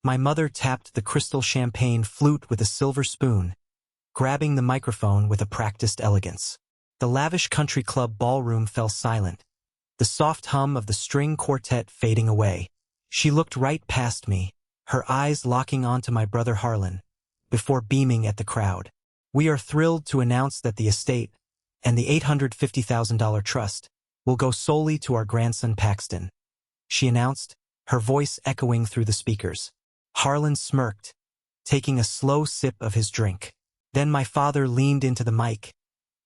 My mother tapped the crystal champagne flute with a silver spoon, grabbing the microphone with a practiced elegance. The lavish country club ballroom fell silent, the soft hum of the string quartet fading away. She looked right past me, her eyes locking onto my brother Harlan, before beaming at the crowd. "We are thrilled to announce that the estate, and the $850,000 trust, will go solely to our grandson Paxton," she announced, her voice echoing through the speakers. Harlan smirked, taking a slow sip of his drink. Then my father leaned into the mic,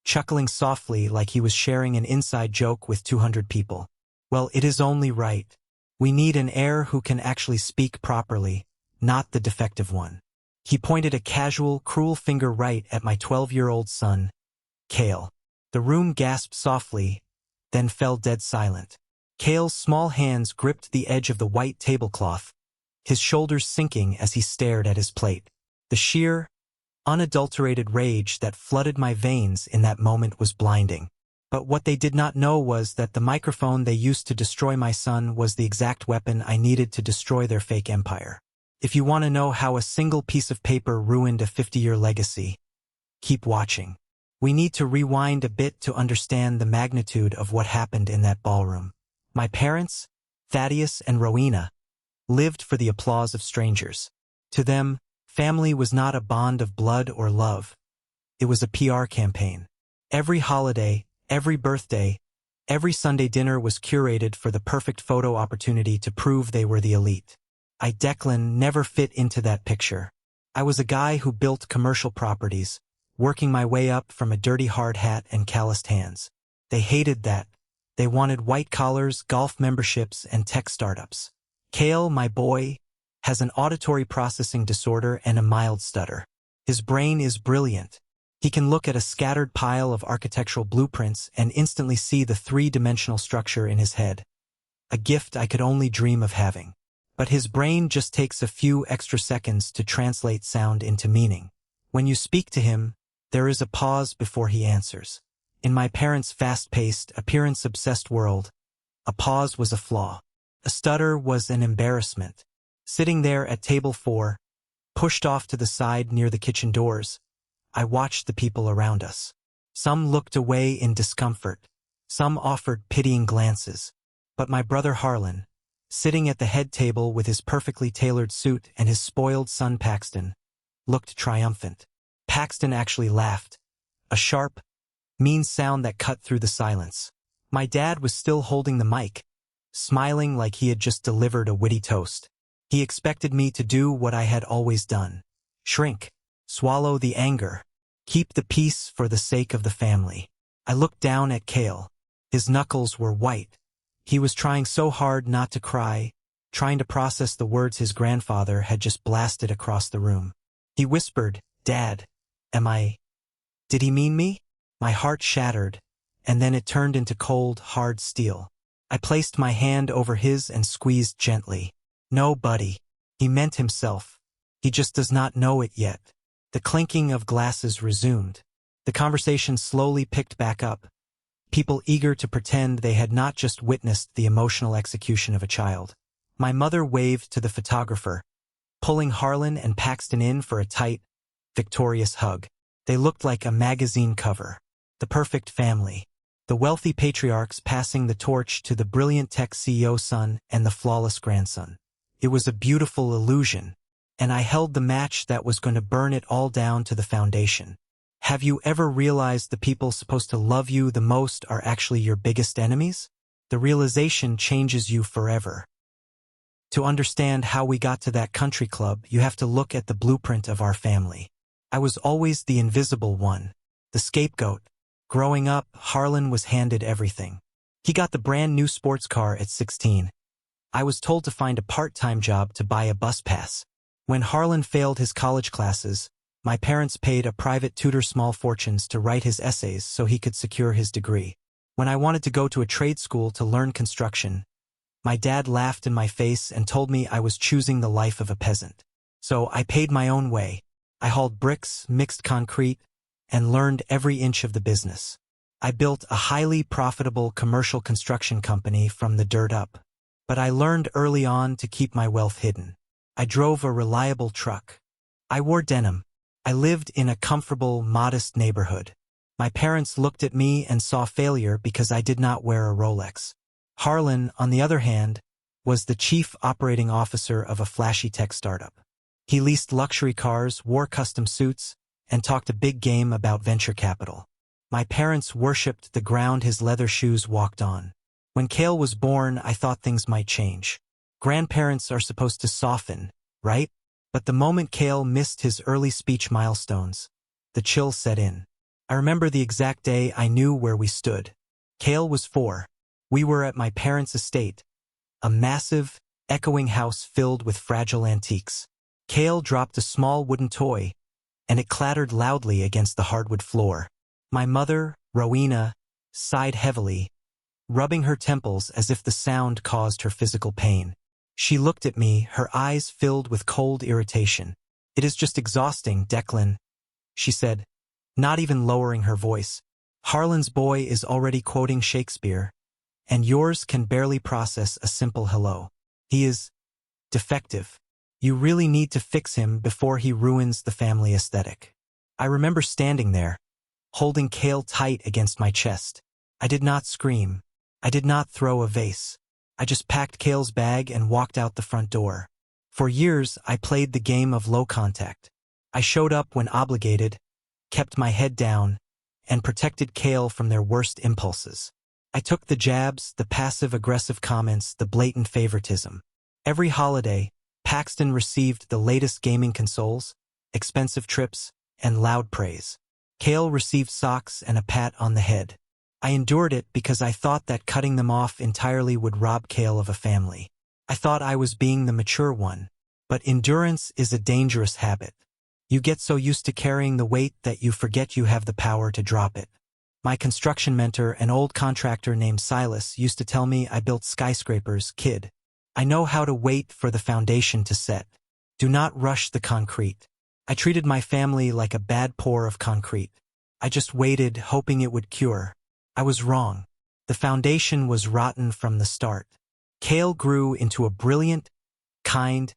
chuckling softly like he was sharing an inside joke with 200 people. "Well, it is only right. We need an heir who can actually speak properly, not the defective one." He pointed a casual, cruel finger right at my 12-year-old son, Cale. The room gasped softly, then fell dead silent. Cale's small hands gripped the edge of the white tablecloth, his shoulders sinking as he stared at his plate. The sheer, unadulterated rage that flooded my veins in that moment was blinding. But what they did not know was that the microphone they used to destroy my son was the exact weapon I needed to destroy their fake empire. If you want to know how a single piece of paper ruined a 50-year legacy, keep watching. We need to rewind a bit to understand the magnitude of what happened in that ballroom. My parents, Thaddeus and Rowena, lived for the applause of strangers. To them, family was not a bond of blood or love. It was a PR campaign. Every holiday, every birthday, every Sunday dinner was curated for the perfect photo opportunity to prove they were the elite. I, Declan, never fit into that picture. I was a guy who built commercial properties, working my way up from a dirty hard hat and calloused hands. They hated that. They wanted white collars, golf memberships, and tech startups. Cale, my boy, has an auditory processing disorder and a mild stutter. His brain is brilliant. He can look at a scattered pile of architectural blueprints and instantly see the three-dimensional structure in his head. A gift I could only dream of having. But his brain just takes a few extra seconds to translate sound into meaning. When you speak to him, there is a pause before he answers. In my parents' fast-paced, appearance-obsessed world, a pause was a flaw. A stutter was an embarrassment. Sitting there at table 4, pushed off to the side near the kitchen doors, I watched the people around us. Some looked away in discomfort. Some offered pitying glances. But my brother Harlan, sitting at the head table with his perfectly tailored suit and his spoiled son Paxton, looked triumphant. Paxton actually laughed, a sharp, mean sound that cut through the silence. My dad was still holding the mic, smiling like he had just delivered a witty toast. He expected me to do what I had always done. Shrink, swallow the anger, keep the peace for the sake of the family. I looked down at Cale. His knuckles were white. He was trying so hard not to cry, trying to process the words his grandfather had just blasted across the room. He whispered, "Dad, did he mean me?" My heart shattered, and then it turned into cold, hard steel. I placed my hand over his and squeezed gently. "No, buddy. He meant himself. He just does not know it yet." The clinking of glasses resumed. The conversation slowly picked back up, people eager to pretend they had not just witnessed the emotional execution of a child. My mother waved to the photographer, pulling Harlan and Paxton in for a tight, victorious hug. They looked like a magazine cover. The perfect family. The wealthy patriarchs passing the torch to the brilliant tech CEO son and the flawless grandson. It was a beautiful illusion, and I held the match that was going to burn it all down to the foundation. Have you ever realized the people supposed to love you the most are actually your biggest enemies? The realization changes you forever. To understand how we got to that country club, you have to look at the blueprint of our family. I was always the invisible one, the scapegoat. Growing up, Harlan was handed everything. He got the brand new sports car at 16. I was told to find a part-time job to buy a bus pass. When Harlan failed his college classes, my parents paid a private tutor small fortunes to write his essays so he could secure his degree. When I wanted to go to a trade school to learn construction, my dad laughed in my face and told me I was choosing the life of a peasant. So I paid my own way. I hauled bricks, mixed concrete, and learned every inch of the business. I built a highly profitable commercial construction company from the dirt up. But I learned early on to keep my wealth hidden. I drove a reliable truck. I wore denim. I lived in a comfortable, modest neighborhood. My parents looked at me and saw failure because I did not wear a Rolex. Harlan, on the other hand, was the chief operating officer of a flashy tech startup. He leased luxury cars, wore custom suits, and talked a big game about venture capital. My parents worshipped the ground his leather shoes walked on. When Cale was born, I thought things might change. Grandparents are supposed to soften, right? But the moment Cale missed his early speech milestones, the chill set in. I remember the exact day I knew where we stood. Cale was 4. We were at my parents' estate, a massive, echoing house filled with fragile antiques. Cale dropped a small wooden toy, and it clattered loudly against the hardwood floor. My mother, Rowena, sighed heavily, rubbing her temples as if the sound caused her physical pain. She looked at me, her eyes filled with cold irritation. "It is just exhausting, Declan," she said, not even lowering her voice. "Harlan's boy is already quoting Shakespeare, and yours can barely process a simple hello. He is defective. You really need to fix him before he ruins the family aesthetic." I remember standing there, holding Cale tight against my chest. I did not scream. I did not throw a vase. I just packed Cale's bag and walked out the front door. For years, I played the game of low contact. I showed up when obligated, kept my head down, and protected Cale from their worst impulses. I took the jabs, the passive-aggressive comments, the blatant favoritism. Every holiday, Paxton received the latest gaming consoles, expensive trips, and loud praise. Cale received socks and a pat on the head. I endured it because I thought that cutting them off entirely would rob Cale of a family. I thought I was being the mature one. But endurance is a dangerous habit. You get so used to carrying the weight that you forget you have the power to drop it. My construction mentor, an old contractor named Silas, used to tell me I built skyscrapers, kid. I know how to wait for the foundation to set. Do not rush the concrete. I treated my family like a bad pour of concrete. I just waited, hoping it would cure. I was wrong. The foundation was rotten from the start. Cale grew into a brilliant, kind,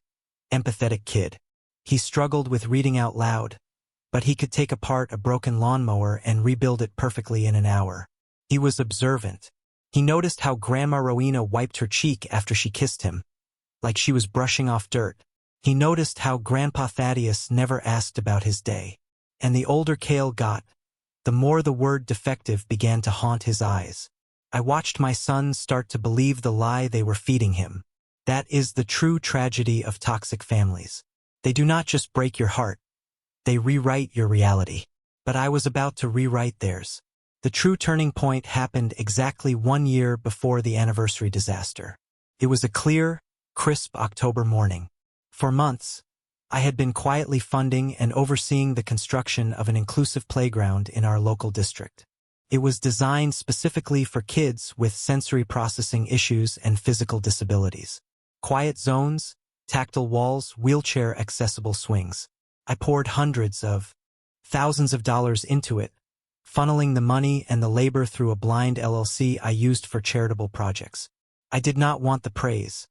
empathetic kid. He struggled with reading out loud, but he could take apart a broken lawnmower and rebuild it perfectly in an hour. He was observant. He noticed how Grandma Rowena wiped her cheek after she kissed him, like she was brushing off dirt. He noticed how Grandpa Thaddeus never asked about his day. And the older Cale got, the more the word defective began to haunt his eyes. I watched my sons start to believe the lie they were feeding him. That is the true tragedy of toxic families. They do not just break your heart, they rewrite your reality. But I was about to rewrite theirs. The true turning point happened exactly 1 year before the anniversary disaster. It was a clear, crisp October morning. For months, I had been quietly funding and overseeing the construction of an inclusive playground in our local district. It was designed specifically for kids with sensory processing issues and physical disabilities. Quiet zones, tactile walls, wheelchair-accessible swings. I poured thousands of dollars into it, funneling the money and the labor through a blind LLC I used for charitable projects. I did not want the praise.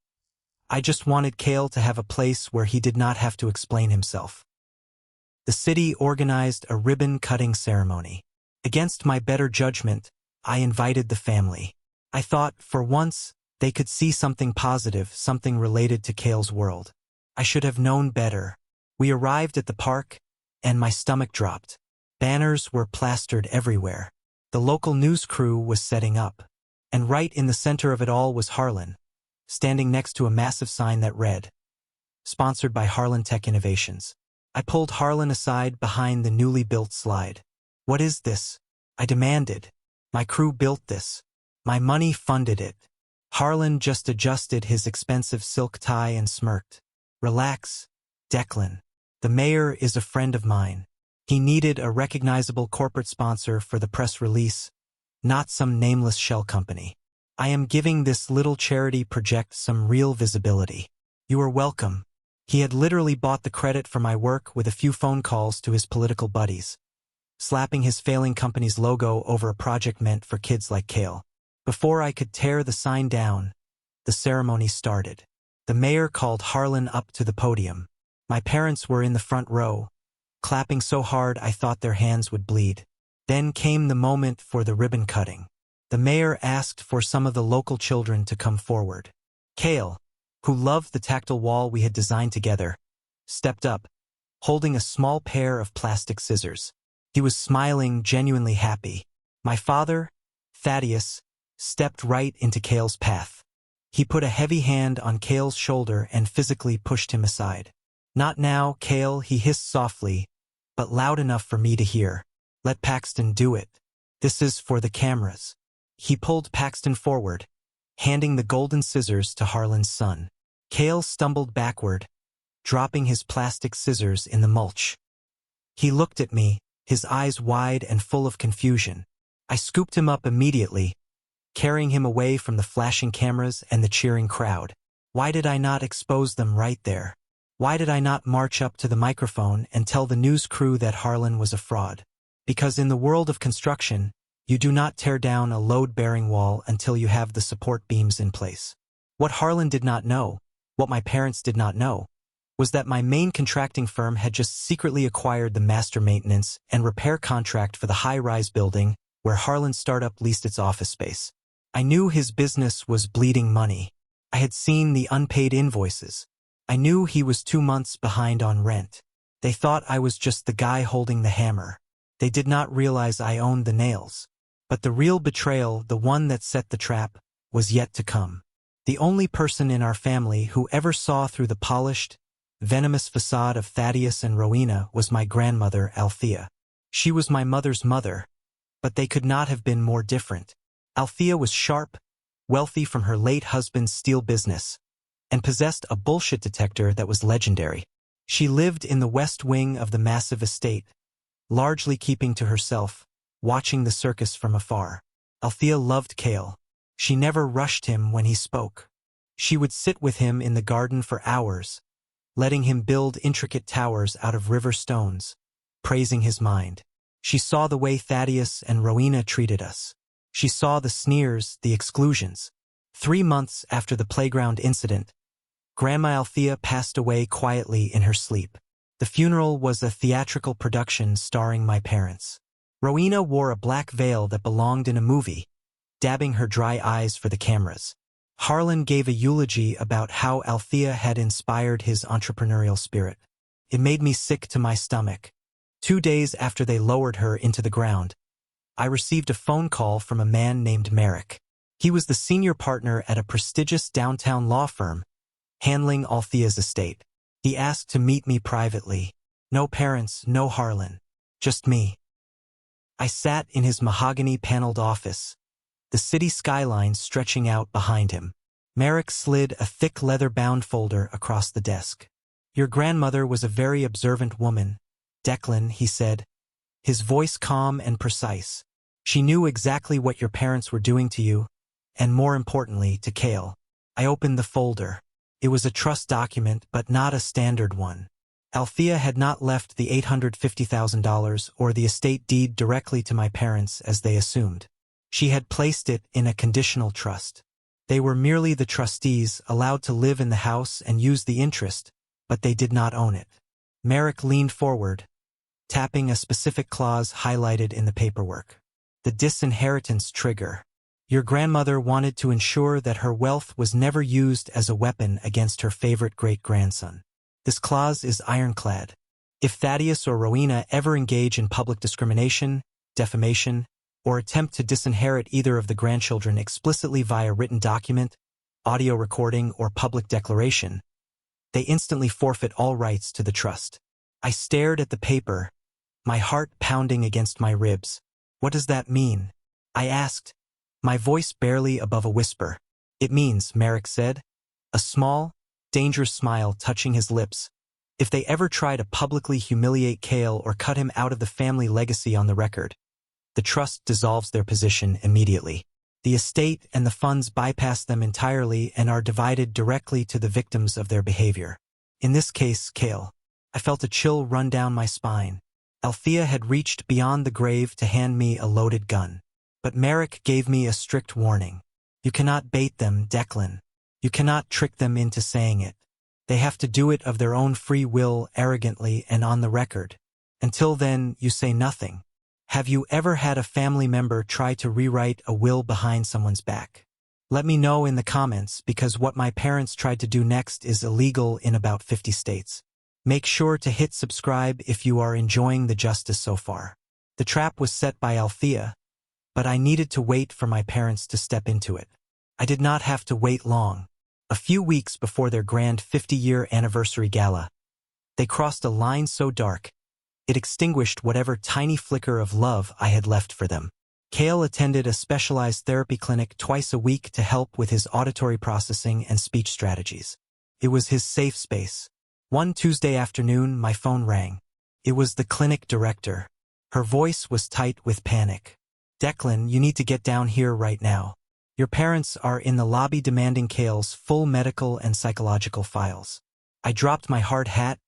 I just wanted Cale to have a place where he did not have to explain himself. The city organized a ribbon-cutting ceremony. Against my better judgment, I invited the family. I thought, for once, they could see something positive, something related to Cale's world. I should have known better. We arrived at the park, and my stomach dropped. Banners were plastered everywhere. The local news crew was setting up. And right in the center of it all was Harlan, standing next to a massive sign that read, "Sponsored by Harlan Tech Innovations." I pulled Harlan aside behind the newly built slide. "What is this?" I demanded. "My crew built this. My money funded it." Harlan just adjusted his expensive silk tie and smirked. "Relax, Declan. The mayor is a friend of mine. He needed a recognizable corporate sponsor for the press release, not some nameless shell company. I am giving this little charity project some real visibility. You are welcome." He had literally bought the credit for my work with a few phone calls to his political buddies, slapping his failing company's logo over a project meant for kids like Cale. Before I could tear the sign down, the ceremony started. The mayor called Harlan up to the podium. My parents were in the front row, clapping so hard I thought their hands would bleed. Then came the moment for the ribbon cutting. The mayor asked for some of the local children to come forward. Cale, who loved the tactile wall we had designed together, stepped up, holding a small pair of plastic scissors. He was smiling, genuinely happy. My father, Thaddeus, stepped right into Cale's path. He put a heavy hand on Cale's shoulder and physically pushed him aside. "Not now, Cale," he hissed softly, but loud enough for me to hear. "Let Paxton do it. This is for the cameras." He pulled Paxton forward, handing the golden scissors to Harlan's son. Cale stumbled backward, dropping his plastic scissors in the mulch. He looked at me, his eyes wide and full of confusion. I scooped him up immediately, carrying him away from the flashing cameras and the cheering crowd. Why did I not expose them right there? Why did I not march up to the microphone and tell the news crew that Harlan was a fraud? Because in the world of construction, you do not tear down a load-bearing wall until you have the support beams in place. What Harlan did not know, what my parents did not know, was that my main contracting firm had just secretly acquired the master maintenance and repair contract for the high-rise building where Harlan's startup leased its office space. I knew his business was bleeding money. I had seen the unpaid invoices. I knew he was 2 months behind on rent. They thought I was just the guy holding the hammer. They did not realize I owned the nails. But the real betrayal, the one that set the trap, was yet to come. The only person in our family who ever saw through the polished, venomous facade of Thaddeus and Rowena was my grandmother, Althea. She was my mother's mother, but they could not have been more different. Althea was sharp, wealthy from her late husband's steel business, and possessed a bullshit detector that was legendary. She lived in the west wing of the massive estate, largely keeping to herself, watching the circus from afar. Althea loved Cale. She never rushed him when he spoke. She would sit with him in the garden for hours, letting him build intricate towers out of river stones, praising his mind. She saw the way Thaddeus and Rowena treated us. She saw the sneers, the exclusions. 3 months after the playground incident, Grandma Althea passed away quietly in her sleep. The funeral was a theatrical production starring my parents. Rowena wore a black veil that belonged in a movie, dabbing her dry eyes for the cameras. Harlan gave a eulogy about how Althea had inspired his entrepreneurial spirit. It made me sick to my stomach. 2 days after they lowered her into the ground, I received a phone call from a man named Merrick. He was the senior partner at a prestigious downtown law firm, handling Althea's estate. He asked to meet me privately. No parents, no Harlan. Just me. I sat in his mahogany-paneled office, the city skyline stretching out behind him. Merrick slid a thick leather-bound folder across the desk. "Your grandmother was a very observant woman, Declan," he said, his voice calm and precise. "She knew exactly what your parents were doing to you, and more importantly, to Cale." I opened the folder. It was a trust document, but not a standard one. Althea had not left the $850,000 or the estate deed directly to my parents as they assumed. She had placed it in a conditional trust. They were merely the trustees, allowed to live in the house and use the interest, but they did not own it. Merrick leaned forward, tapping a specific clause highlighted in the paperwork. The disinheritance trigger. Your grandmother wanted to ensure that her wealth was never used as a weapon against her favorite great-grandson. This clause is ironclad. If Thaddeus or Rowena ever engage in public discrimination, defamation, or attempt to disinherit either of the grandchildren explicitly via written document, audio recording, or public declaration, they instantly forfeit all rights to the trust. I stared at the paper, my heart pounding against my ribs. "What does that mean?" I asked, my voice barely above a whisper. "It means," Merrick said, a small, dangerous smile touching his lips, "if they ever try to publicly humiliate Cale or cut him out of the family legacy on the record, the trust dissolves their position immediately. The estate and the funds bypass them entirely and are divided directly to the victims of their behavior. In this case, Cale." I felt a chill run down my spine. Althea had reached beyond the grave to hand me a loaded gun. But Merrick gave me a strict warning. "You cannot bait them, Declan. You cannot trick them into saying it. They have to do it of their own free will, arrogantly and on the record. Until then, you say nothing. Have you ever had a family member try to rewrite a will behind someone's back? Let me know in the comments, because what my parents tried to do next is illegal in about 50 states. Make sure to hit subscribe if you are enjoying the justice so far. The trap was set by Althea, but I needed to wait for my parents to step into it. I did not have to wait long. A few weeks before their grand 50-year anniversary gala, they crossed a line so dark, it extinguished whatever tiny flicker of love I had left for them. Cale attended a specialized therapy clinic twice a week to help with his auditory processing and speech strategies. It was his safe space. One Tuesday afternoon, my phone rang. It was the clinic director. Her voice was tight with panic. "Declan, you need to get down here right now. Your parents are in the lobby demanding Cale's full medical and psychological files." I dropped my hard hat,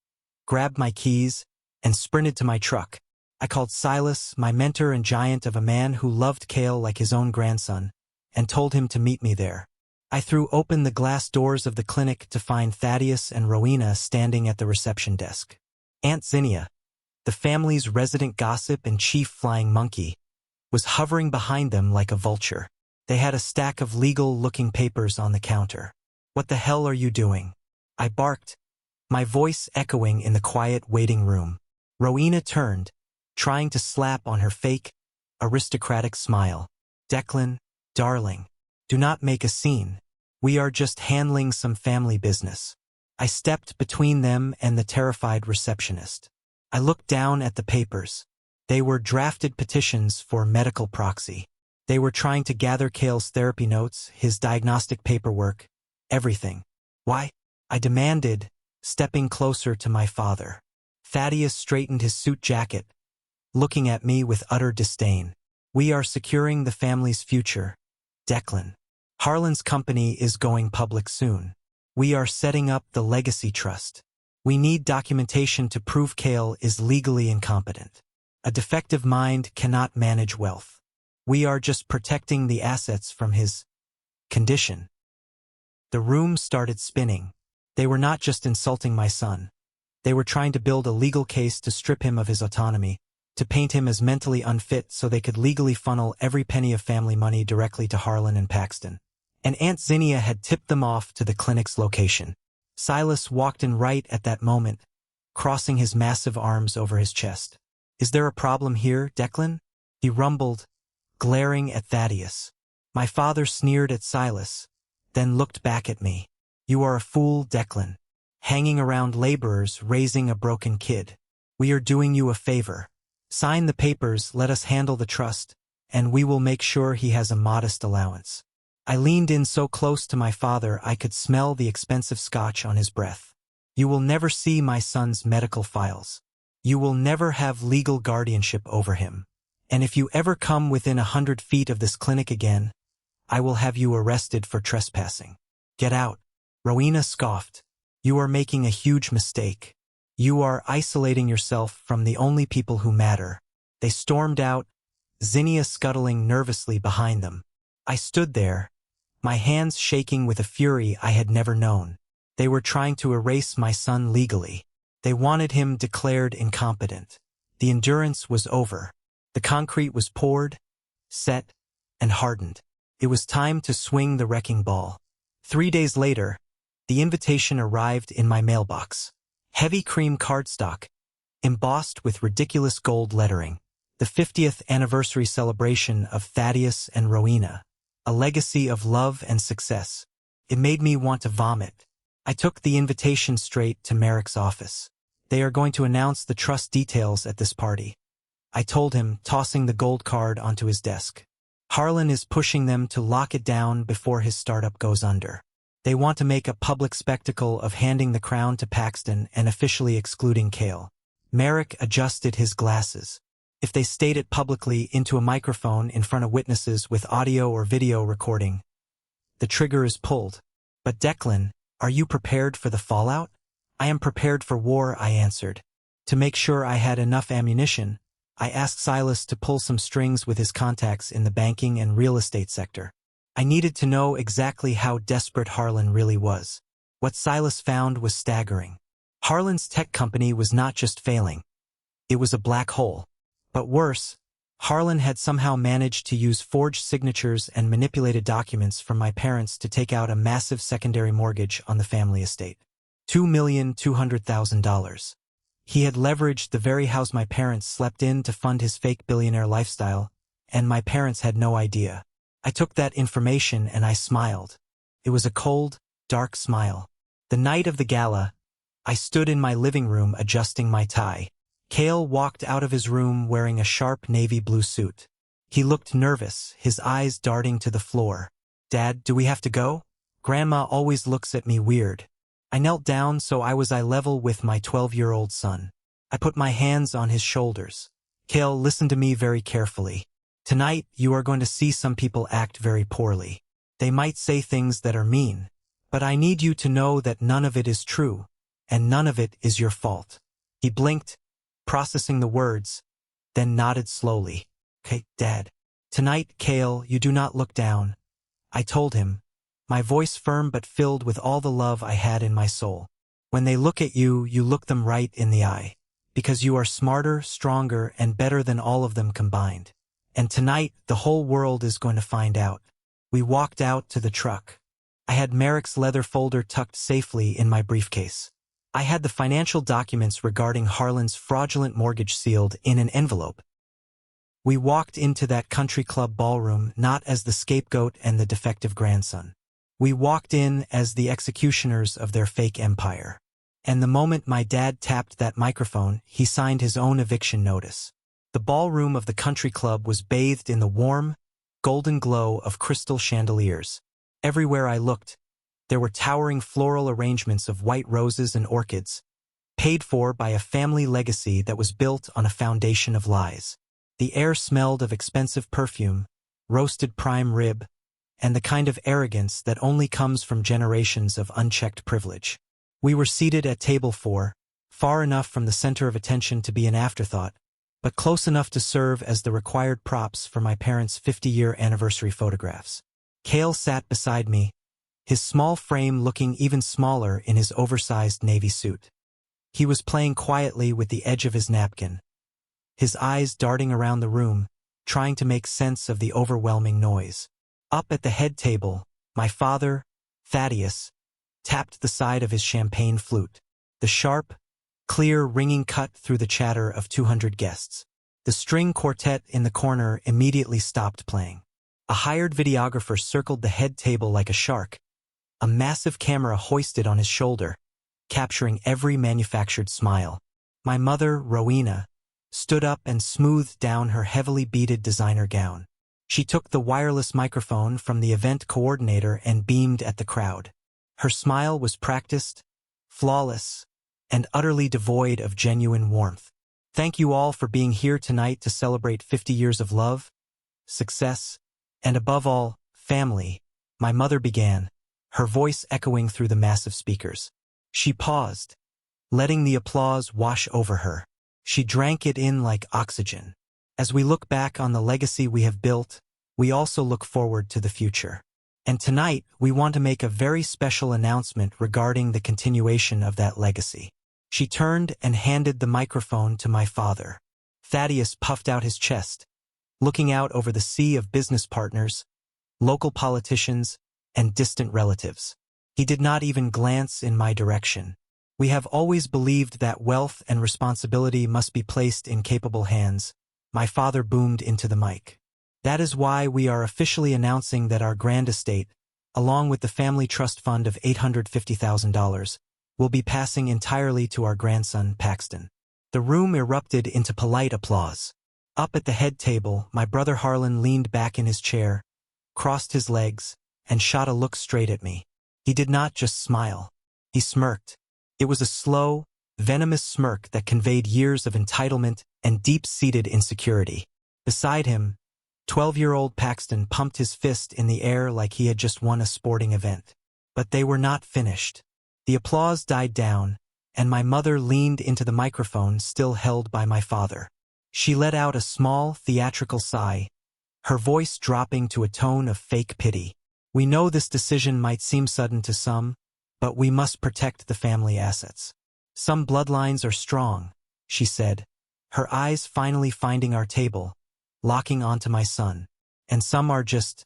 grabbed my keys, and sprinted to my truck. I called Silas, my mentor and giant of a man who loved Cale like his own grandson, and told him to meet me there. I threw open the glass doors of the clinic to find Thaddeus and Rowena standing at the reception desk. Aunt Zinnia, the family's resident gossip and chief flying monkey, was hovering behind them like a vulture. They had a stack of legal-looking papers on the counter. "What the hell are you doing?" I barked, my voice echoing in the quiet waiting room. Rowena turned, trying to slap on her fake, aristocratic smile. "Declan, darling, do not make a scene. We are just handling some family business." I stepped between them and the terrified receptionist. I looked down at the papers. They were drafted petitions for medical proxy. They were trying to gather Cale's therapy notes, his diagnostic paperwork, everything. "Why?" I demanded, stepping closer to my father. Thaddeus straightened his suit jacket, looking at me with utter disdain. "We are securing the family's future, Declan. Harlan's company is going public soon. We are setting up the legacy trust. We need documentation to prove Cale is legally incompetent. A defective mind cannot manage wealth. We are just protecting the assets from his condition." The room started spinning. They were not just insulting my son. They were trying to build a legal case to strip him of his autonomy, to paint him as mentally unfit so they could legally funnel every penny of family money directly to Harlan and Paxton. And Aunt Zinnia had tipped them off to the clinic's location. Silas walked in right at that moment, crossing his massive arms over his chest. "Is there a problem here, Declan?" he rumbled, glaring at Thaddeus. My father sneered at Silas, then looked back at me. "You are a fool, Declan. Hanging around laborers raising a broken kid. We are doing you a favor. Sign the papers, let us handle the trust, and we will make sure he has a modest allowance." I leaned in so close to my father I could smell the expensive scotch on his breath. "You will never see my son's medical files. You will never have legal guardianship over him. And if you ever come within 100 feet of this clinic again, I will have you arrested for trespassing. Get out." Rowena scoffed. "You are making a huge mistake. You are isolating yourself from the only people who matter." They stormed out, Zinnia scuttling nervously behind them. I stood there, my hands shaking with a fury I had never known. They were trying to erase my son legally. They wanted him declared incompetent. The endurance was over. The concrete was poured, set, and hardened. It was time to swing the wrecking ball. 3 days later, the invitation arrived in my mailbox. Heavy cream cardstock, embossed with ridiculous gold lettering. The 50th anniversary celebration of Thaddeus and Rowena. A legacy of love and success. It made me want to vomit. I took the invitation straight to Merrick's office. "They are going to announce the trust details at this party," I told him, tossing the gold card onto his desk. "Harlan is pushing them to lock it down before his startup goes under. They want to make a public spectacle of handing the crown to Paxton and officially excluding Cale." Merrick adjusted his glasses. "If they state it publicly into a microphone in front of witnesses with audio or video recording, the trigger is pulled." "But Declan, are you prepared for the fallout?" "I am prepared for war," I answered. To make sure I had enough ammunition, I asked Silas to pull some strings with his contacts in the banking and real estate sector. I needed to know exactly how desperate Harlan really was. What Silas found was staggering. Harlan's tech company was not just failing. It was a black hole. But worse, Harlan had somehow managed to use forged signatures and manipulated documents from my parents to take out a massive secondary mortgage on the family estate. $2,200,000. He had leveraged the very house my parents slept in to fund his fake billionaire lifestyle, and my parents had no idea. I took that information and I smiled. It was a cold, dark smile. The night of the gala, I stood in my living room adjusting my tie. Cale walked out of his room wearing a sharp navy blue suit. He looked nervous, his eyes darting to the floor. "Dad, do we have to go? Grandma always looks at me weird." I knelt down so I was eye level with my 12-year-old son. I put my hands on his shoulders. "Cale, listen to me very carefully. Tonight, you are going to see some people act very poorly. They might say things that are mean, but I need you to know that none of it is true, and none of it is your fault." He blinked, processing the words, then nodded slowly. "Okay, Dad. Tonight, Cale, you do not look down," I told him, my voice firm but filled with all the love I had in my soul. "When they look at you, you look them right in the eye, because you are smarter, stronger, and better than all of them combined. And tonight, the whole world is going to find out." We walked out to the truck. I had Merrick's leather folder tucked safely in my briefcase. I had the financial documents regarding Harlan's fraudulent mortgage sealed in an envelope. We walked into that country club ballroom not as the scapegoat and the defective grandson. We walked in as the executioners of their fake empire. And the moment my dad tapped that microphone, he signed his own eviction notice. The ballroom of the country club was bathed in the warm, golden glow of crystal chandeliers. Everywhere I looked, there were towering floral arrangements of white roses and orchids, paid for by a family legacy that was built on a foundation of lies. The air smelled of expensive perfume, roasted prime rib, and the kind of arrogance that only comes from generations of unchecked privilege. We were seated at table 4, far enough from the center of attention to be an afterthought, but close enough to serve as the required props for my parents' 50-year anniversary photographs. Cale sat beside me, his small frame looking even smaller in his oversized navy suit. He was playing quietly with the edge of his napkin, his eyes darting around the room, trying to make sense of the overwhelming noise. Up at the head table, my father, Thaddeus, tapped the side of his champagne flute. The sharp, clear ringing cut through the chatter of 200 guests. The string quartet in the corner immediately stopped playing. A hired videographer circled the head table like a shark, a massive camera hoisted on his shoulder, capturing every manufactured smile. My mother, Rowena, stood up and smoothed down her heavily beaded designer gown. She took the wireless microphone from the event coordinator and beamed at the crowd. Her smile was practiced, flawless, and utterly devoid of genuine warmth. "Thank you all for being here tonight to celebrate 50 years of love, success, and above all, family," my mother began, her voice echoing through the massive speakers. She paused, letting the applause wash over her. She drank it in like oxygen. As we look back on the legacy we have built, we also look forward to the future. And tonight, we want to make a very special announcement regarding the continuation of that legacy. She turned and handed the microphone to my father. Thaddeus puffed out his chest, looking out over the sea of business partners, local politicians, and distant relatives. He did not even glance in my direction. "We have always believed that wealth and responsibility must be placed in capable hands," my father boomed into the mic. "That is why we are officially announcing that our grand estate, along with the family trust fund of $850,000, will be passing entirely to our grandson, Paxton." The room erupted into polite applause. Up at the head table, my brother Harlan leaned back in his chair, crossed his legs, and shot a look straight at me. He did not just smile. He smirked. It was a slow, venomous smirk that conveyed years of entitlement and deep-seated insecurity. Beside him, 12-year-old Paxton pumped his fist in the air like he had just won a sporting event. But they were not finished. The applause died down, and my mother leaned into the microphone still held by my father. She let out a small, theatrical sigh, her voice dropping to a tone of fake pity. We know this decision might seem sudden to some, but we must protect the family assets. Some bloodlines are strong, she said, her eyes finally finding our table, locking onto my son. And some are just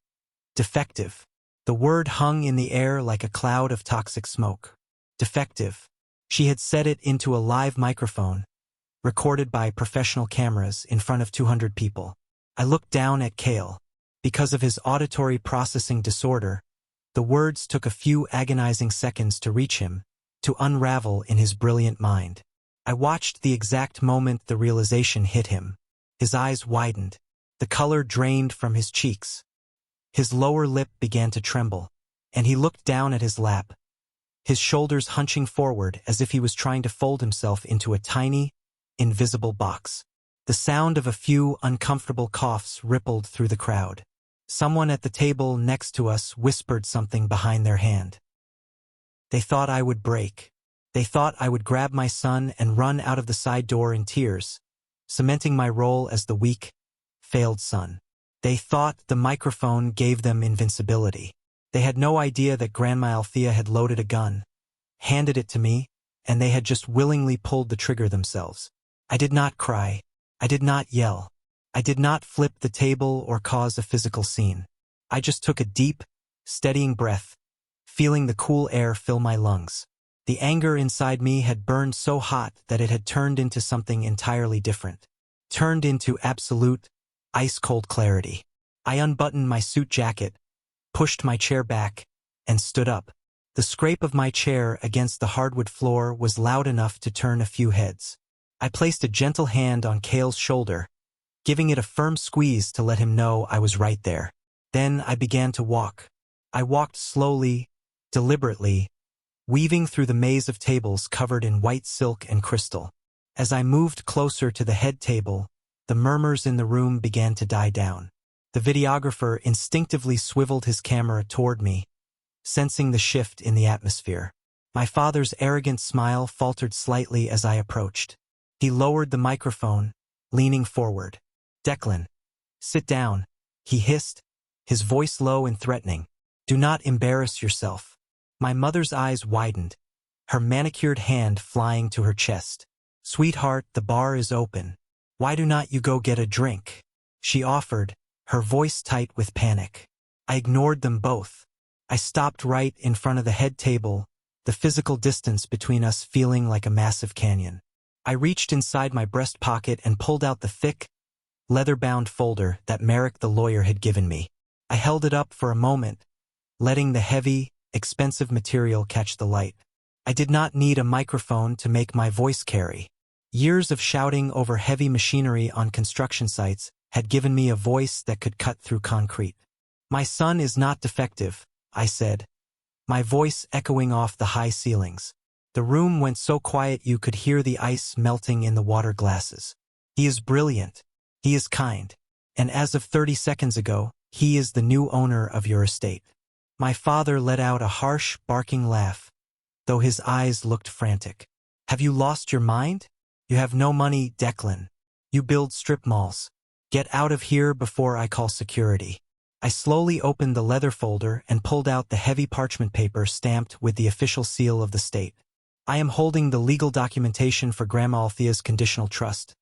defective. The word hung in the air like a cloud of toxic smoke. Defective. She had said it into a live microphone, recorded by professional cameras in front of 200 people. I looked down at Cale. Because of his auditory processing disorder, the words took a few agonizing seconds to reach him, to unravel in his brilliant mind. I watched the exact moment the realization hit him. His eyes widened. The color drained from his cheeks. His lower lip began to tremble, and he looked down at his lap, his shoulders hunching forward as if he was trying to fold himself into a tiny, invisible box. The sound of a few uncomfortable coughs rippled through the crowd. Someone at the table next to us whispered something behind their hand. They thought I would break. They thought I would grab my son and run out of the side door in tears, cementing my role as the weak, failed son. They thought the microphone gave them invincibility. They had no idea that Grandma Althea had loaded a gun, handed it to me, and they had just willingly pulled the trigger themselves. I did not cry. I did not yell. I did not flip the table or cause a physical scene. I just took a deep, steadying breath, feeling the cool air fill my lungs. The anger inside me had burned so hot that it had turned into something entirely different. Turned into absolute, ice-cold clarity. I unbuttoned my suit jacket, pushed my chair back, and stood up. The scrape of my chair against the hardwood floor was loud enough to turn a few heads. I placed a gentle hand on Cale's shoulder, giving it a firm squeeze to let him know I was right there. Then I began to walk. I walked slowly, deliberately, weaving through the maze of tables covered in white silk and crystal. As I moved closer to the head table, the murmurs in the room began to die down. The videographer instinctively swiveled his camera toward me, sensing the shift in the atmosphere. My father's arrogant smile faltered slightly as I approached. He lowered the microphone, leaning forward. "Declan, sit down," he hissed, his voice low and threatening. "Do not embarrass yourself." My mother's eyes widened, her manicured hand flying to her chest. "Sweetheart, the bar is open. Why do not you go get a drink?" she offered, her voice tight with panic. I ignored them both. I stopped right in front of the head table, the physical distance between us feeling like a massive canyon. I reached inside my breast pocket and pulled out the thick, leather-bound folder that Merrick the lawyer had given me. I held it up for a moment, letting the heavy, expensive material catch the light. I did not need a microphone to make my voice carry. Years of shouting over heavy machinery on construction sites had given me a voice that could cut through concrete. "My son is not defective," I said, my voice echoing off the high ceilings. The room went so quiet you could hear the ice melting in the water glasses. "He is brilliant. He is kind. And as of 30 seconds ago, he is the new owner of your estate." My father let out a harsh, barking laugh, though his eyes looked frantic. "Have you lost your mind? You have no money, Declan. You build strip malls. Get out of here before I call security." I slowly opened the leather folder and pulled out the heavy parchment paper stamped with the official seal of the state. "I am holding the legal documentation for Grandma Althea's conditional trust,"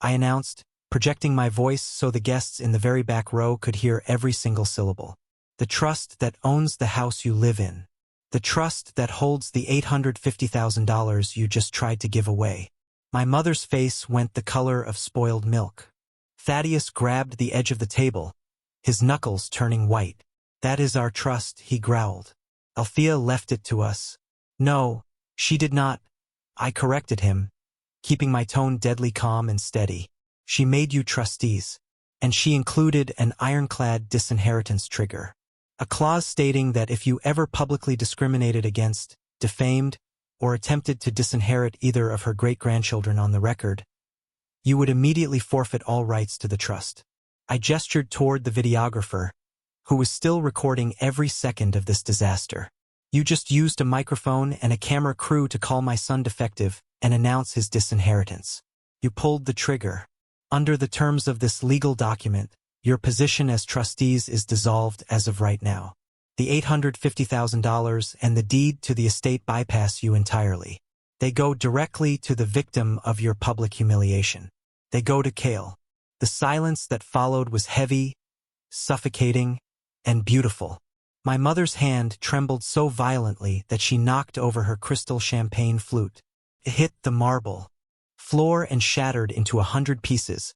I announced, projecting my voice so the guests in the very back row could hear every single syllable. "The trust that owns the house you live in. The trust that holds the $850,000 you just tried to give away." My mother's face went the color of spoiled milk. Thaddeus grabbed the edge of the table, his knuckles turning white. "That is our trust," he growled. "Althea left it to us." "No, she did not," I corrected him, keeping my tone deadly calm and steady. "She made you trustees, and she included an ironclad disinheritance trigger. A clause stating that if you ever publicly discriminated against, defamed, or attempted to disinherit either of her great-grandchildren on the record, you would immediately forfeit all rights to the trust." I gestured toward the videographer, who was still recording every second of this disaster. "You just used a microphone and a camera crew to call my son defective and announce his disinheritance. You pulled the trigger. Under the terms of this legal document, your position as trustees is dissolved as of right now." The $850,000 and the deed to the estate bypass you entirely. They go directly to the victim of your public humiliation. They go to Cale. The silence that followed was heavy, suffocating, and beautiful. My mother's hand trembled so violently that she knocked over her crystal champagne flute. It hit the marble floor and shattered into 100 pieces,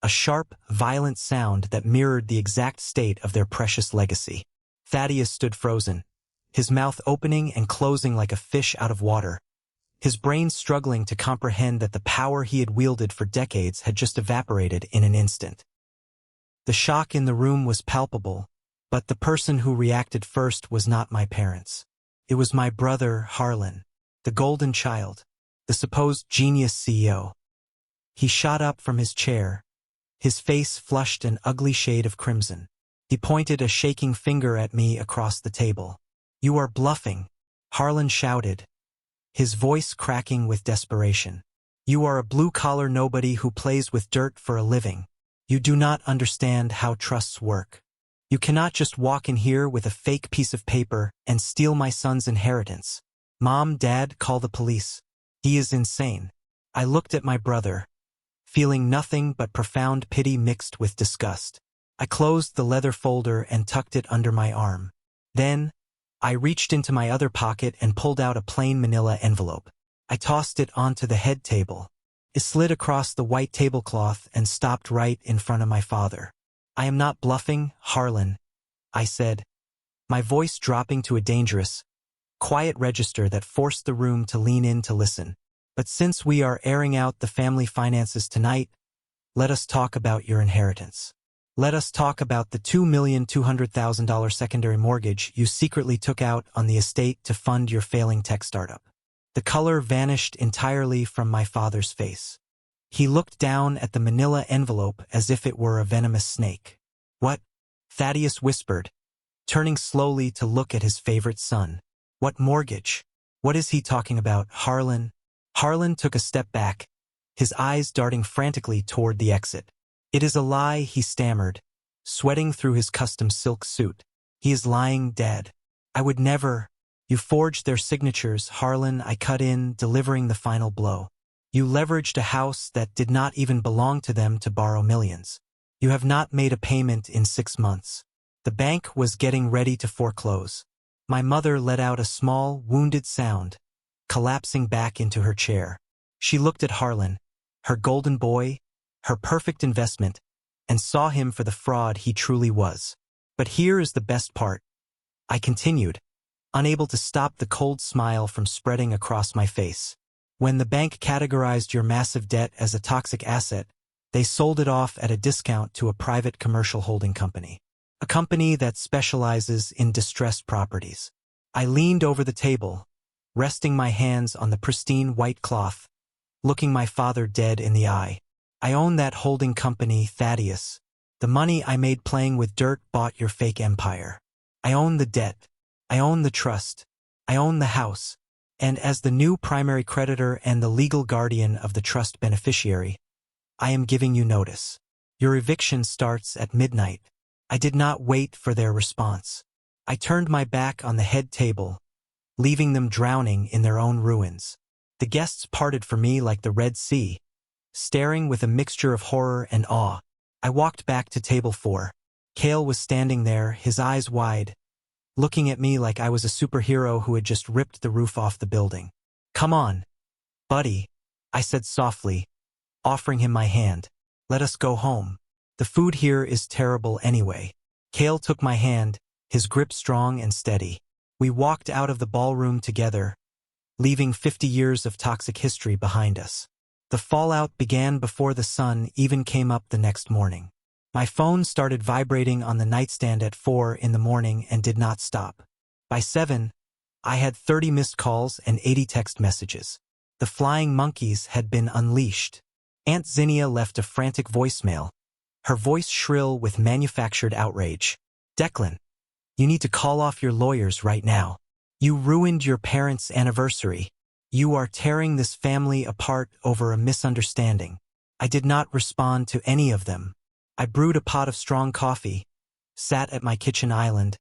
a sharp, violent sound that mirrored the exact state of their precious legacy. Thaddeus stood frozen, his mouth opening and closing like a fish out of water, his brain struggling to comprehend that the power he had wielded for decades had just evaporated in an instant. The shock in the room was palpable, but the person who reacted first was not my parents. It was my brother, Harlan, the golden child, the supposed genius CEO. He shot up from his chair, his face flushed an ugly shade of crimson. He pointed a shaking finger at me across the table. "You are bluffing," Harlan shouted, his voice cracking with desperation. "You are a blue-collar nobody who plays with dirt for a living. You do not understand how trusts work. You cannot just walk in here with a fake piece of paper and steal my son's inheritance. Mom, Dad, call the police. He is insane." I looked at my brother, feeling nothing but profound pity mixed with disgust. I closed the leather folder and tucked it under my arm. Then, I reached into my other pocket and pulled out a plain manila envelope. I tossed it onto the head table. It slid across the white tablecloth and stopped right in front of my father. "I am not bluffing, Harlan," I said, my voice dropping to a dangerous, quiet register that forced the room to lean in to listen. "But since we are airing out the family finances tonight, let us talk about your inheritance. Let us talk about the $2,200,000 secondary mortgage you secretly took out on the estate to fund your failing tech startup." The color vanished entirely from my father's face. He looked down at the manila envelope as if it were a venomous snake. "What?" Thaddeus whispered, turning slowly to look at his favorite son. "What mortgage? What is he talking about, Harlan?" Harlan took a step back, his eyes darting frantically toward the exit. "It is a lie," he stammered, sweating through his custom silk suit. "He is lying, Dad. I would never." "You forged their signatures, Harlan," I cut in, delivering the final blow. "You leveraged a house that did not even belong to them to borrow millions. You have not made a payment in 6 months. The bank was getting ready to foreclose." My mother let out a small, wounded sound, collapsing back into her chair. She looked at Harlan, her golden boy, her perfect investment, and saw him for the fraud he truly was. "But here is the best part," I continued, unable to stop the cold smile from spreading across my face. "When the bank categorized your massive debt as a toxic asset, they sold it off at a discount to a private commercial holding company. A company that specializes in distressed properties." I leaned over the table, resting my hands on the pristine white cloth, looking my father dead in the eye. "I own that holding company, Thaddeus. The money I made playing with dirt bought your fake empire. I own the debt. I own the trust. I own the house. And as the new primary creditor and the legal guardian of the trust beneficiary, I am giving you notice. Your eviction starts at midnight." I did not wait for their response. I turned my back on the head table, leaving them drowning in their own ruins. The guests parted for me like the Red Sea, staring with a mixture of horror and awe. I walked back to table 4. Cale was standing there, his eyes wide, looking at me like I was a superhero who had just ripped the roof off the building. "Come on, buddy," I said softly, offering him my hand. "Let us go home. The food here is terrible anyway." Cale took my hand, his grip strong and steady. We walked out of the ballroom together, leaving 50 years of toxic history behind us. The fallout began before the sun even came up the next morning. My phone started vibrating on the nightstand at 4 in the morning and did not stop. By 7, I had 30 missed calls and 80 text messages. The flying monkeys had been unleashed. Aunt Zinnia left a frantic voicemail, her voice shrill with manufactured outrage. "Declan, you need to call off your lawyers right now. You ruined your parents' anniversary. You are tearing this family apart over a misunderstanding." I did not respond to any of them. I brewed a pot of strong coffee, sat at my kitchen island,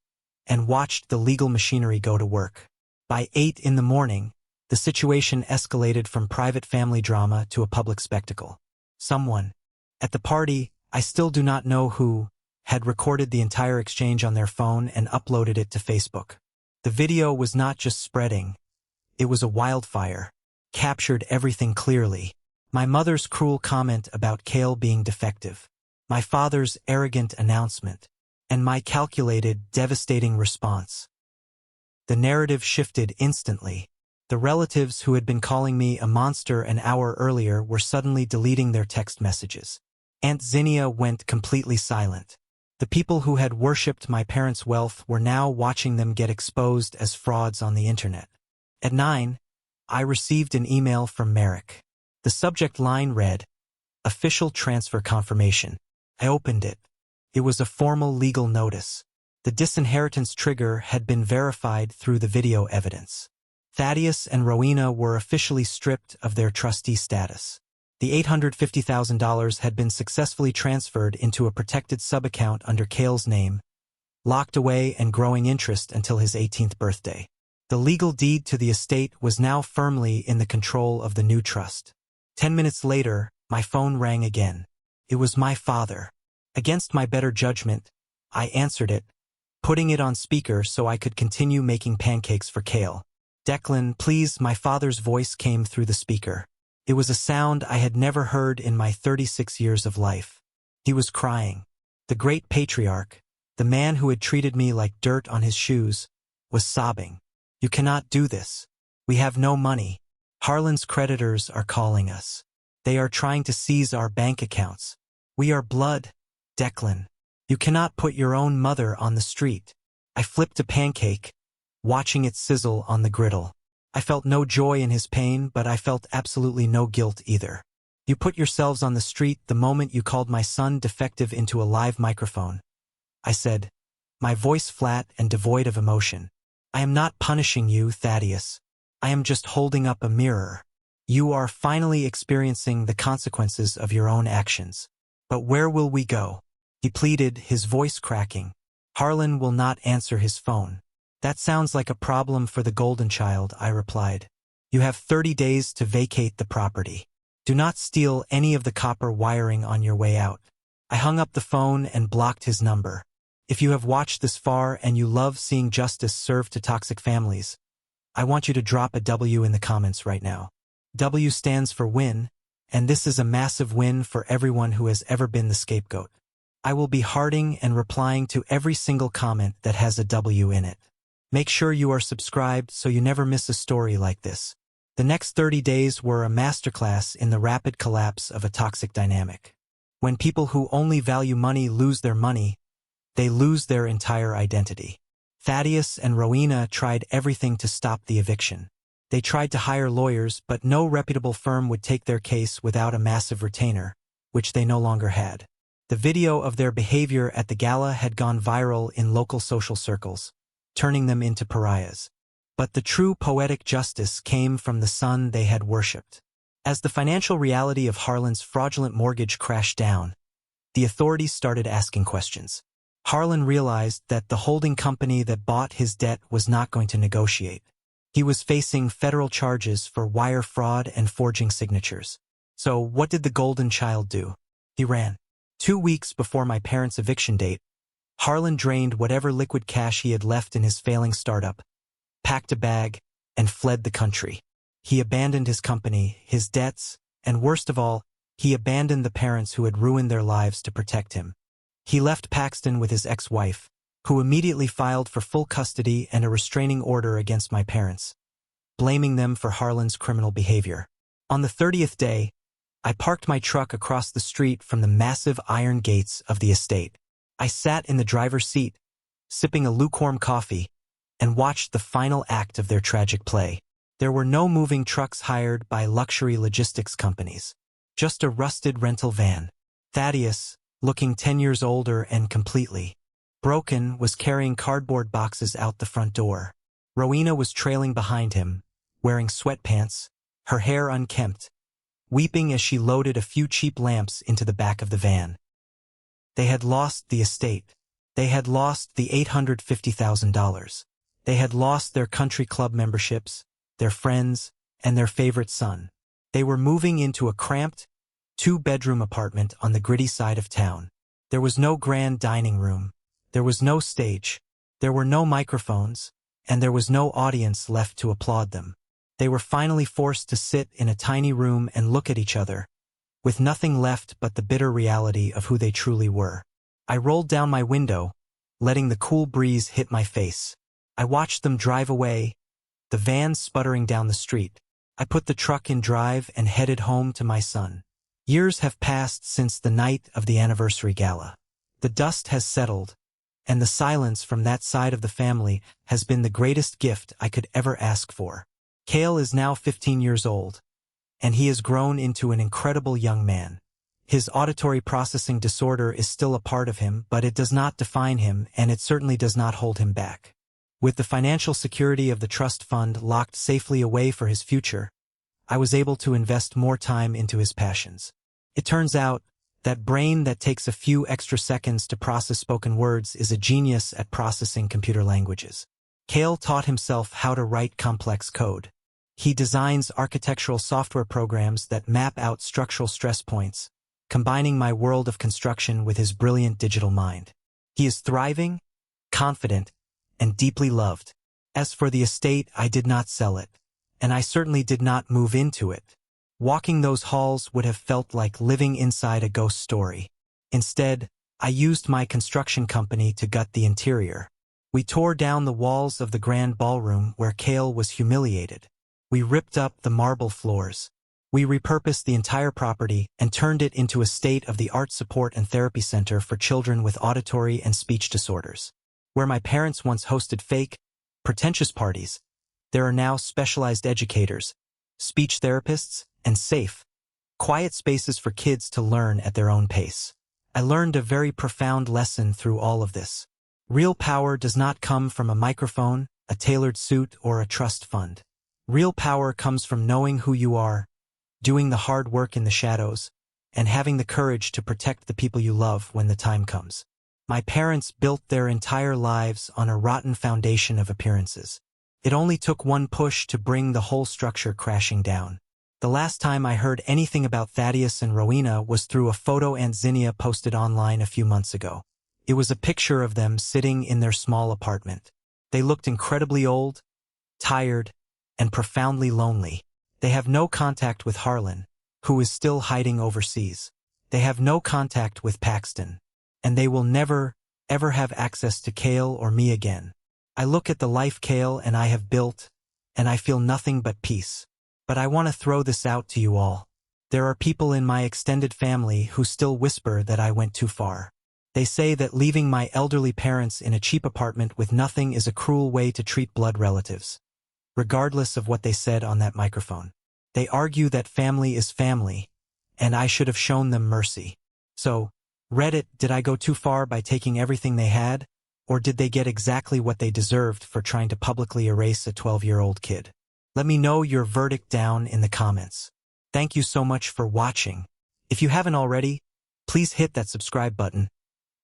and watched the legal machinery go to work. By 8 in the morning, the situation escalated from private family drama to a public spectacle. Someone, at the party, I still do not know who, had recorded the entire exchange on their phone and uploaded it to Facebook. The video was not just spreading, it was a wildfire, captured everything clearly. My mother's cruel comment about Cale being defective, my father's arrogant announcement, and my calculated, devastating response. The narrative shifted instantly. The relatives who had been calling me a monster an hour earlier were suddenly deleting their text messages. Aunt Zinnia went completely silent. The people who had worshipped my parents' wealth were now watching them get exposed as frauds on the internet. At 9, I received an email from Merrick. The subject line read, "Official transfer confirmation." I opened it. It was a formal legal notice. The disinheritance trigger had been verified through the video evidence. Thaddeus and Rowena were officially stripped of their trustee status. The $850,000 had been successfully transferred into a protected subaccount under Cale's name, locked away and growing interest until his 18th birthday. The legal deed to the estate was now firmly in the control of the new trust. 10 minutes later, my phone rang again. It was my father. Against my better judgment, I answered it, putting it on speaker so I could continue making pancakes for Cale. "Declan, please," my father's voice came through the speaker. It was a sound I had never heard in my 36 years of life. He was crying. The great patriarch, the man who had treated me like dirt on his shoes, was sobbing. "You cannot do this. We have no money. Harlan's creditors are calling us. They are trying to seize our bank accounts. We are blood. Declan, you cannot put your own mother on the street." I flipped a pancake, watching it sizzle on the griddle. I felt no joy in his pain, but I felt absolutely no guilt either. "You put yourselves on the street the moment you called my son defective into a live microphone," I said, my voice flat and devoid of emotion. "I am not punishing you, Thaddeus. I am just holding up a mirror. You are finally experiencing the consequences of your own actions. But where will we go?" He pleaded, his voice cracking. "Harlan will not answer his phone." "That sounds like a problem for the golden child," I replied. "You have 30 days to vacate the property. Do not steal any of the copper wiring on your way out." I hung up the phone and blocked his number. If you have watched this far and you love seeing justice served to toxic families, I want you to drop a W in the comments right now. W stands for win, and this is a massive win for everyone who has ever been the scapegoat. I will be hearting and replying to every single comment that has a W in it. Make sure you are subscribed so you never miss a story like this. The next 30 days were a masterclass in the rapid collapse of a toxic dynamic. When people who only value money lose their money, they lose their entire identity. Thaddeus and Rowena tried everything to stop the eviction. They tried to hire lawyers, but no reputable firm would take their case without a massive retainer, which they no longer had. The video of their behavior at the gala had gone viral in local social circles, turning them into pariahs. But the true poetic justice came from the son they had worshipped. As the financial reality of Harlan's fraudulent mortgage crashed down, the authorities started asking questions. Harlan realized that the holding company that bought his debt was not going to negotiate. He was facing federal charges for wire fraud and forging signatures. So what did the golden child do? He ran. 2 weeks before my parents' eviction date, Harlan drained whatever liquid cash he had left in his failing startup, packed a bag, and fled the country. He abandoned his company, his debts, and worst of all, he abandoned the parents who had ruined their lives to protect him. He left Paxton with his ex-wife, who immediately filed for full custody and a restraining order against my parents, blaming them for Harlan's criminal behavior. On the 30th day, I parked my truck across the street from the massive iron gates of the estate. I sat in the driver's seat, sipping a lukewarm coffee, and watched the final act of their tragic play. There were no moving trucks hired by luxury logistics companies, just a rusted rental van. Thaddeus, looking 10 years older and completely broken, was carrying cardboard boxes out the front door. Rowena was trailing behind him, wearing sweatpants, her hair unkempt, weeping as she loaded a few cheap lamps into the back of the van. They had lost the estate. They had lost the $850,000. They had lost their country club memberships, their friends, and their favorite son. They were moving into a cramped, two-bedroom apartment on the gritty side of town. There was no grand dining room. There was no stage. There were no microphones, and there was no audience left to applaud them. They were finally forced to sit in a tiny room and look at each other, with nothing left but the bitter reality of who they truly were. I rolled down my window, letting the cool breeze hit my face. I watched them drive away, the van sputtering down the street. I put the truck in drive and headed home to my son. Years have passed since the night of the anniversary gala. The dust has settled, and the silence from that side of the family has been the greatest gift I could ever ask for. Cale is now 15 years old, and he has grown into an incredible young man. His auditory processing disorder is still a part of him, but it does not define him, and it certainly does not hold him back. With the financial security of the trust fund locked safely away for his future, I was able to invest more time into his passions. It turns out, that brain that takes a few extra seconds to process spoken words is a genius at processing computer languages. Cale taught himself how to write complex code. He designs architectural software programs that map out structural stress points, combining my world of construction with his brilliant digital mind. He is thriving, confident, and deeply loved. As for the estate, I did not sell it, and I certainly did not move into it. Walking those halls would have felt like living inside a ghost story. Instead, I used my construction company to gut the interior. We tore down the walls of the grand ballroom where Cale was humiliated. We ripped up the marble floors. We repurposed the entire property and turned it into a state-of-the-art support and therapy center for children with auditory and speech disorders. Where my parents once hosted fake, pretentious parties, there are now specialized educators, speech therapists, and safe, quiet spaces for kids to learn at their own pace. I learned a very profound lesson through all of this. Real power does not come from a microphone, a tailored suit, or a trust fund. Real power comes from knowing who you are, doing the hard work in the shadows, and having the courage to protect the people you love when the time comes. My parents built their entire lives on a rotten foundation of appearances. It only took one push to bring the whole structure crashing down. The last time I heard anything about Thaddeus and Rowena was through a photo Aunt Zinnia posted online a few months ago. It was a picture of them sitting in their small apartment. They looked incredibly old, tired, and profoundly lonely. They have no contact with Harlan, who is still hiding overseas. They have no contact with Paxton. And they will never, ever have access to Cale or me again. I look at the life Cale and I have built, and I feel nothing but peace. But I want to throw this out to you all. There are people in my extended family who still whisper that I went too far. They say that leaving my elderly parents in a cheap apartment with nothing is a cruel way to treat blood relatives. Regardless of what they said on that microphone. They argue that family is family, and I should have shown them mercy. So, Reddit, did I go too far by taking everything they had, or did they get exactly what they deserved for trying to publicly erase a 12-year-old kid? Let me know your verdict down in the comments. Thank you so much for watching. If you haven't already, please hit that subscribe button,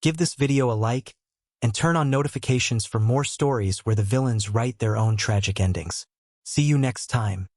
give this video a like, and turn on notifications for more stories where the villains write their own tragic endings. See you next time.